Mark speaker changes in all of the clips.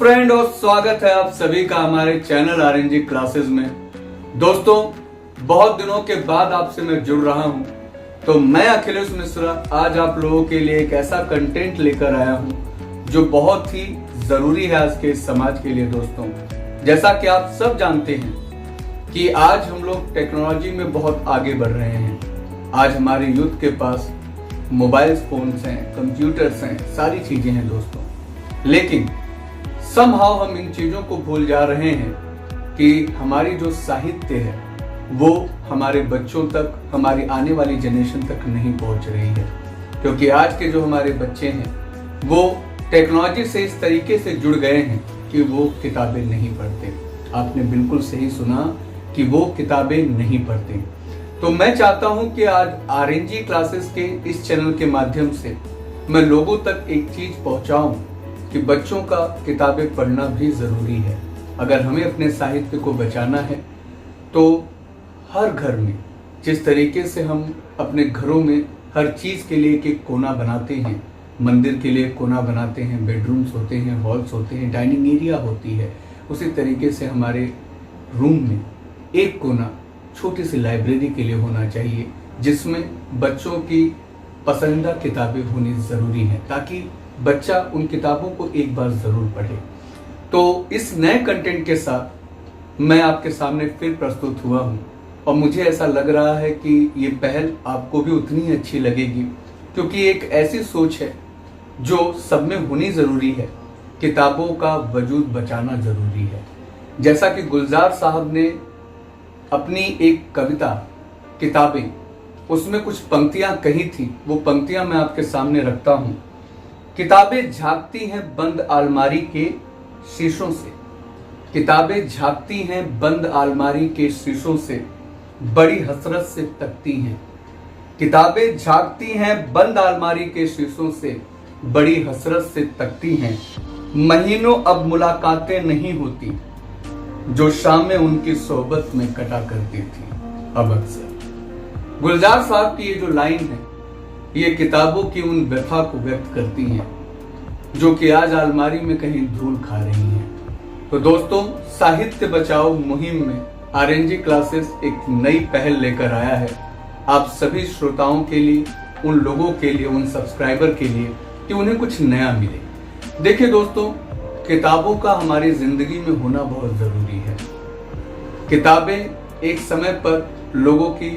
Speaker 1: Friend और स्वागत है आप सभी का हमारे चैनल आरएनजी क्लासेस में। दोस्तों, बहुत दिनों के बाद आपसे मैं जुड़ रहा हूं, तो मैं अखिलेश मिश्रा आज आप लोगों के लिए एक ऐसा कंटेंट लेकर आया हूं जो बहुत ही जरूरी है आज के समाज के लिए। दोस्तों, जैसा कि आप सब जानते हैं कि आज हम लोग टेक्नोलॉजी में बहुत आगे बढ़ रहे हैं। आज हमारे यूथ के पास मोबाइल फोन्स हैं, कंप्यूटर्स हैं, सारी चीजें हैं दोस्तों, लेकिन समहाउ हम इन चीजों को भूल जा रहे हैं कि हमारी जो साहित्य है वो हमारे बच्चों तक, हमारी आने वाली जनरेशन तक नहीं पहुंच रही है। क्योंकि आज के जो हमारे बच्चे हैं वो टेक्नोलॉजी से इस तरीके से जुड़ गए हैं कि वो किताबें नहीं पढ़ते। आपने बिल्कुल सही सुना कि वो किताबें नहीं पढ़ते। तो मैं चाहता हूं कि आज आरएनजी क्लासेस के इस चैनल के माध्यम से मैं लोगों तक एक चीज पहुंचाऊं कि बच्चों का किताबें पढ़ना भी जरूरी है। अगर हमें अपने साहित्य को बचाना है तो हर घर में, जिस तरीके से हम अपने घरों में हर चीज के लिए एक कोना बनाते हैं, मंदिर के लिए कोना बनाते हैं, बेडरूम्स होते हैं, हॉल्स होते हैं, डाइनिंग एरिया होती है, उसी तरीके से हमारे रूम में एक कोना छोटी सी लाइब्रेरी के लिए होना चाहिए, जिसमें बच्चों की पसंदीदा किताबें होनी जरूरी है, ताकि बच्चा उन किताबों को एक बार जरूर पढ़े। तो इस नए कंटेंट के साथ मैं आपके सामने फिर प्रस्तुत हुआ हूं और मुझे ऐसा लग रहा है कि ये पहल आपको भी उतनी अच्छी लगेगी, क्योंकि एक ऐसी सोच है जो सब में होनी जरूरी है। किताबों का वजूद बचाना जरूरी है। जैसा कि गुलजार साहब ने अपनी एक कविता किताबें, उसमें कुछ पंक्तियां कही थी, वो पंक्तियां मैं आपके सामने रखता हूं। किताबें झांकती हैं बंद अलमारी के शीशों से, किताबें झांकती हैं बंद अलमारी के शीशों से, बड़ी हसरत से तकती हैं। किताबें झांकती हैं बंद अलमारी के शीशों से, बड़ी हसरत से तकती हैं। महीनों अब मुलाकातें नहीं होती जो शामें उनकी सोहबत में कटा करती थी अब अक्सर। गुलजार साहब की ये जो लाइन है, ये किताबों की उन व्यथा को व्यक्त करती हैं जो कि आज अलमारी में कहीं धूल खा रही हैं। तो दोस्तों, साहित्य बचाओ मुहिम में आरएनजी क्लासेस एक नई पहल लेकर आया है आप सभी श्रोताओं के लिए, उन लोगों के लिए, उन सब्सक्राइबर के लिए कि उन्हें कुछ नया मिले। देखिए दोस्तों, किताबों का हमारी जिंदगी में होना बहुत जरूरी है। किताबें एक समय पर लोगों की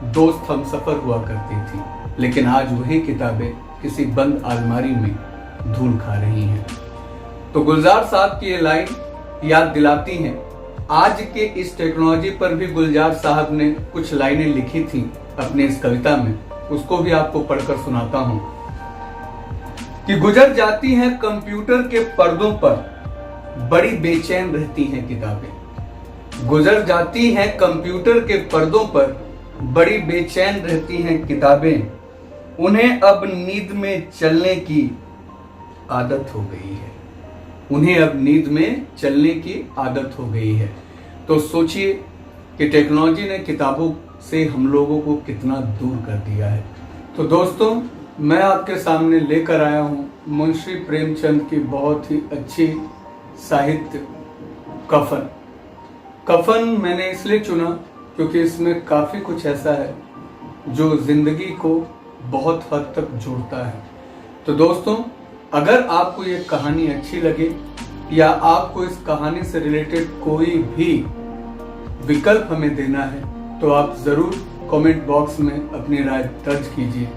Speaker 1: दोस्त हमसफर हुआ करती थी, लेकिन आज वही किताबें किसी बंद अलमारी में धूल खा रही हैं। तो गुलजार साहब की ये लाइन याद दिलाती हैं। आज के इस टेक्नोलॉजी पर भी गुलजार साहब ने कुछ लाइनें लिखी थी अपने इस कविता में, उसको भी आपको पढ़कर सुनाता हूं कि गुजर जाती हैं कंप्यूटर के पर्दों पर, बड़ी बेचैन रहती हैं किताबें। गुजर जाती हैं कंप्यूटर के पर्दों पर, बड़ी बेचैन रहती हैं किताबें। उन्हें अब नींद में चलने की आदत हो गई है, उन्हें अब नींद में चलने की आदत हो गई है। तो सोचिए कि टेक्नोलॉजी ने किताबों से हम लोगों को कितना दूर कर दिया है। तो दोस्तों, मैं आपके सामने लेकर आया हूं मुंशी प्रेमचंद की बहुत ही अच्छी साहित्य कफन। कफन मैंने इसलिए चुना क्योंकि इसमें काफी कुछ ऐसा है जो जिंदगी को बहुत हद तक जोड़ता है। तो दोस्तों, अगर आपको ये कहानी अच्छी लगे या आपको इस कहानी से रिलेटेड कोई भी विकल्प हमें देना है, तो आप जरूर कमेंट बॉक्स में अपनी राय दर्ज कीजिए।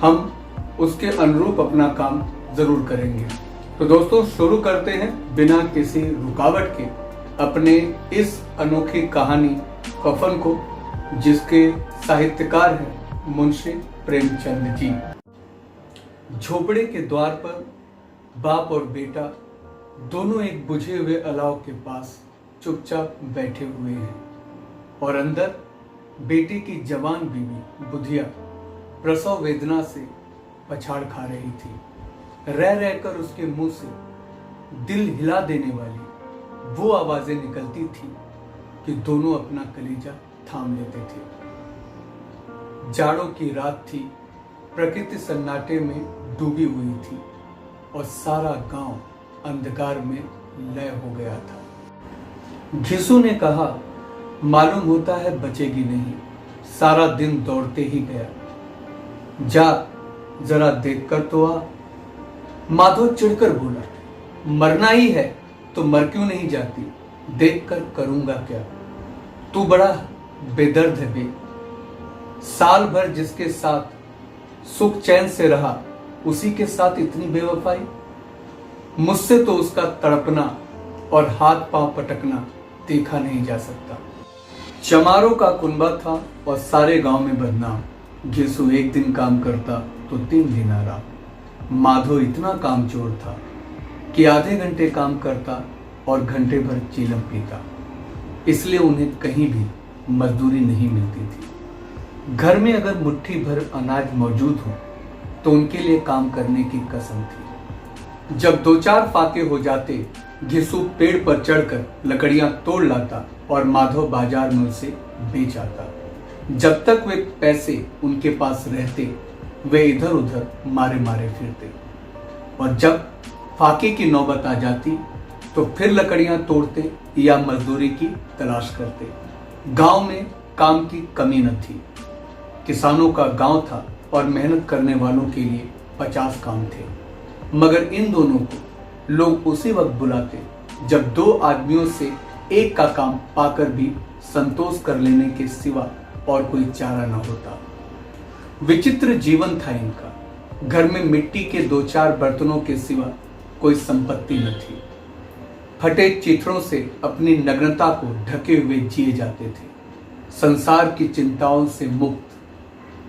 Speaker 1: हम उसके अनुरूप अपना काम जरूर करेंगे। तो दोस्तों, शुरू करते हैं बिना किसी रुकावट के अपने इस अनोखी कहानी कफन को, जिसके साहित्यकार हैं मुंशी प्रेमचंद जी। झोपड़े के द्वार पर बाप और बेटा दोनों एक बुझे हुए अलाव के पास चुपचाप बैठे हुए हैं और अंदर बेटी की जवान बीवी बुधिया प्रसव वेदना से पछाड़ खा रही थी। रह रहकर उसके मुंह से दिल हिला देने वाली वो आवाजें निकलती थी कि दोनों अपना कलेजा थाम लेते थे। जाड़ों की रात थी, प्रकृति सन्नाटे में डूबी हुई थी और सारा गांव अंधकार में लय हो गया था। घिसू ने कहा, मालूम होता है बचेगी नहीं, सारा दिन दौड़ते ही गया। जा जरा देखकर तो आ। माधव चिढ़कर बोला, मरना ही है तो मर क्यों नहीं जाती, देखकर करूंगा क्या। तू बड़ा बेदर्द है बे। साल भर जिसके साथ सुख चैन से रहा, उसी के साथ इतनी बेवफाई। मुझसे तो उसका तड़पना और हाथ पांव पटकना देखा नहीं जा सकता। चमारों का कुनबा था और सारे गांव में बदनाम। घिसू एक दिन काम करता तो 3 दिन आराम। माधव इतना कामचोर था कि आधे घंटे काम करता और घंटे भर चीलम पीता, इसलिए उन्हें कहीं भी मजदूरी नहीं मिलती थी। घर में अगर मुट्ठी भर अनाज मौजूद हो तो उनके लिए काम करने की कसम थी। जब 2-4 फाके हो जाते, घिसू पेड़ पर चढ़कर लकड़ियां तोड़ लाता और माधव बाजार में उसे बेच आता। जब तक वे पैसे उनके पास रहते, वे इधर उधर मारे मारे फिरते, और जब फाके की नौबत आ जाती तो फिर लकड़ियां तोड़ते या मजदूरी की तलाश करते। गांव में काम की कमी न थी। किसानों का गांव था और मेहनत करने वालों के लिए 50 काम थे, मगर इन दोनों को लोग उसी वक्त बुलाते जब 2 आदमियों से एक का काम पाकर भी संतोष कर लेने के सिवा और कोई चारा न होता। विचित्र जीवन था इनका। घर में मिट्टी के 2-4 बर्तनों के सिवा कोई संपत्ति न थी। फटे चिथड़ों से अपनी नग्नता को ढके हुए जिए जाते थे। संसार की चिंताओं से मुक्त,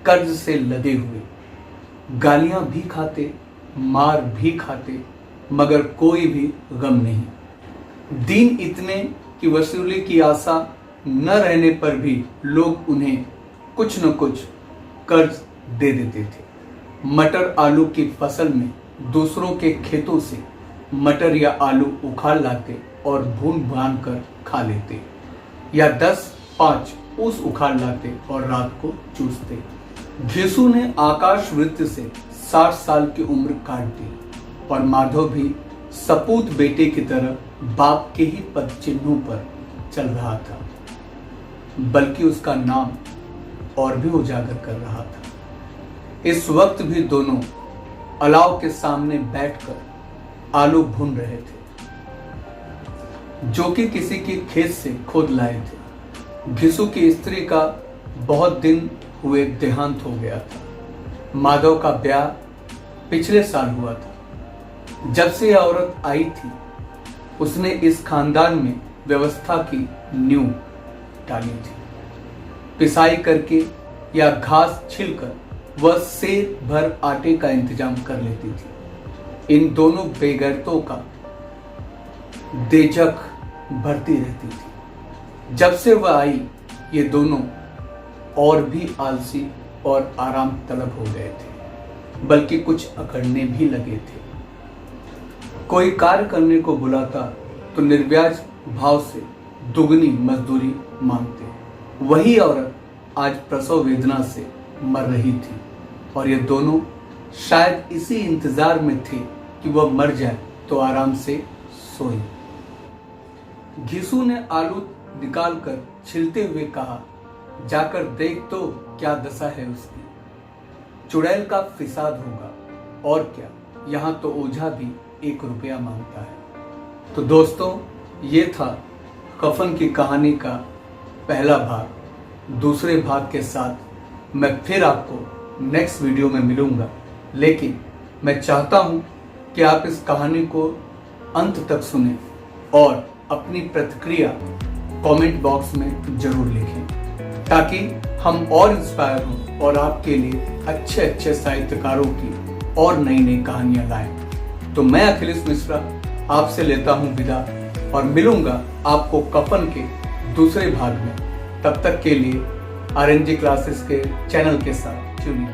Speaker 1: कर्ज से लदे हुए, गालियां भी खाते, मार भी खाते, मगर कोई भी गम नहीं। दिन इतने कि वसूली की आशा न रहने पर भी लोग उन्हें कुछ न कुछ कर्ज दे देते थे। मटर आलू की फसल में दूसरों के खेतों से मटर या आलू उखाड़ लाते और भून भान कर खा लेते, या 10-5 ऊस उखाड़ लाते और रात को चूसते। घिसू ने आकाश वृत्त से 60 साल की उम्र काट दी और माधव भी सपूत बेटे की तरह बाप के ही पद चिन्हों पर चल रहा था, बल्कि उसका नाम और भी उजागर कर रहा था। इस वक्त भी दोनों अलाव के सामने बैठकर आलू भून रहे थे, जो कि किसी के खेत से खोद लाए थे। घिसू की स्त्री का बहुत दिन हुए देहांत हो गया था। माधव का ब्याह पिछले साल हुआ था। जब से यह औरत आई थी, उसने इस खानदान में व्यवस्था की नींव डाली थी। पिसाई करके या घास छिलकर वह सेर भर आटे का इंतजाम कर लेती थी। इन दोनों बेगैरतों का देजक भरती रहती थी। जब से वह आई, ये दोनों और भी आलसी और आराम तलब हो गए थे, बल्कि कुछ अकड़ने भी लगे थे। कोई कार्य करने को बुलाता तो निर्व्याज भाव से दुगनी मजदूरी मांगते। वही औरत आज प्रसव वेदना से मर रही थी और ये दोनों शायद इसी इंतजार में थे कि वह मर जाए तो आराम से सोए। घिसू ने आलू निकालकर छिलते हुए कहा, जाकर देख तो क्या दशा है उसकी। चुड़ैल का फिसाद होगा और क्या, यहाँ तो ओझा भी 1 रुपया मांगता है। तो दोस्तों, ये था कफन की कहानी का पहला भाग। दूसरे भाग के साथ मैं फिर आपको नेक्स्ट वीडियो में मिलूंगा, लेकिन मैं चाहता हूं कि आप इस कहानी को अंत तक सुनें और अपनी प्रतिक्रिया कमेंट बॉक्स में जरूर लिखें, ताकि हम और इंस्पायर हों और आपके लिए अच्छे अच्छे साहित्यकारों की और नई नई कहानियां लाएं। तो मैं अखिलेश मिश्रा आपसे लेता हूं विदा और मिलूंगा आपको कफन के दूसरे भाग में। तब तक के लिए आरएनजी क्लासेस के चैनल के साथ जुड़िए।